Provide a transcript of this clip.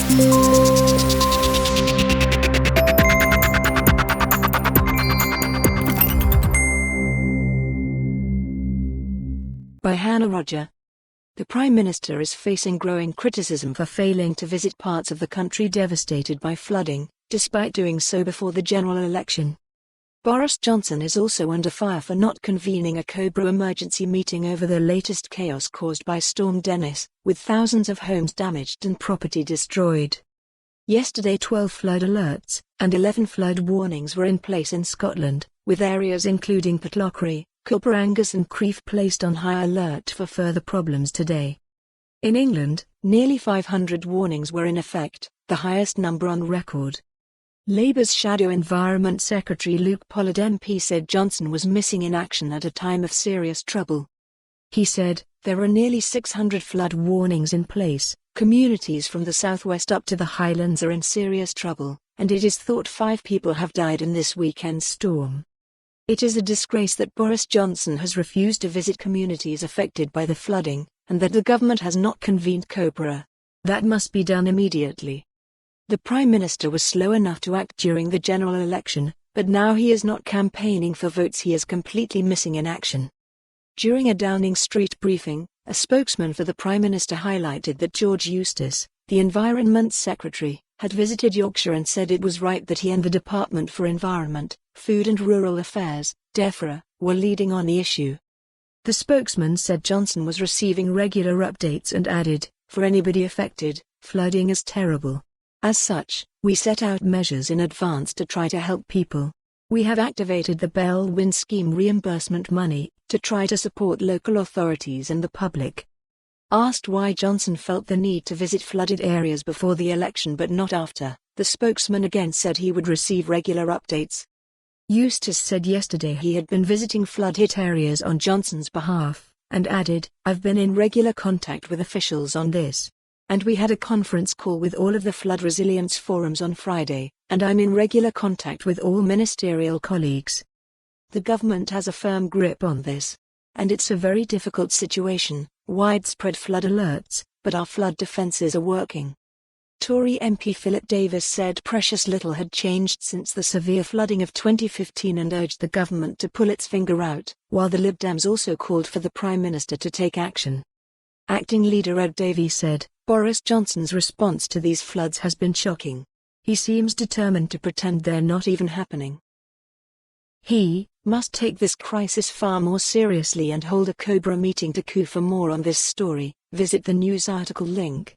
By Hannah Rodger. The Prime Minister is facing growing criticism for failing to visit parts of the country devastated by flooding, despite doing so before the general election. Boris Johnson is also under fire for not convening a Cobra emergency meeting over the latest chaos caused by Storm Dennis, with thousands of homes damaged and property destroyed. Yesterday 12 flood alerts and 11 flood warnings were in place in Scotland, with areas including Pitlochry, Coupar Angus and Crieff placed on high alert for further problems today. In England, nearly 500 warnings were in effect, the highest number on record. Labour's Shadow Environment Secretary Luke Pollard MP said Johnson was missing in action at a time of serious trouble. He said, "There are nearly 600 flood warnings in place, communities from the southwest up to the Highlands are in serious trouble, and it is thought 5 people have died in this weekend's storm. It is a disgrace that Boris Johnson has refused to visit communities affected by the flooding, and that the government has not convened Cobra. That must be done immediately." The Prime Minister was slow enough to act during the general election, but now he is not campaigning for votes. He is completely missing in action. During a Downing Street briefing, a spokesman for the Prime Minister highlighted that George Eustace, the Environment Secretary, had visited Yorkshire and said it was right that he and the Department for Environment, Food and Rural Affairs, DEFRA, were leading on the issue. The spokesman said Johnson was receiving regular updates and added, "For anybody affected, flooding is terrible. As such, we set out measures in advance to try to help people. We have activated the Bell Win Scheme reimbursement money to try to support local authorities and the public." Asked why Johnson felt the need to visit flooded areas before the election but not after, the spokesman again said he would receive regular updates. Eustace said yesterday he had been visiting flood-hit areas on Johnson's behalf, and added, "I've been in regular contact with officials on this. And we had a conference call with all of the flood resilience forums on Friday, and I'm in regular contact with all ministerial colleagues. The government has a firm grip on this. And it's a very difficult situation, widespread flood alerts, but our flood defences are working." Tory MP Philip Davis said precious little had changed since the severe flooding of 2015 and urged the government to pull its finger out, while the Lib Dems also called for the Prime Minister to take action. Acting leader Ed Davies said, "Boris Johnson's response to these floods has been shocking. He seems determined to pretend they're not even happening. He must take this crisis far more seriously and hold a Cobra meeting to coup." For more on this story, visit the news article link.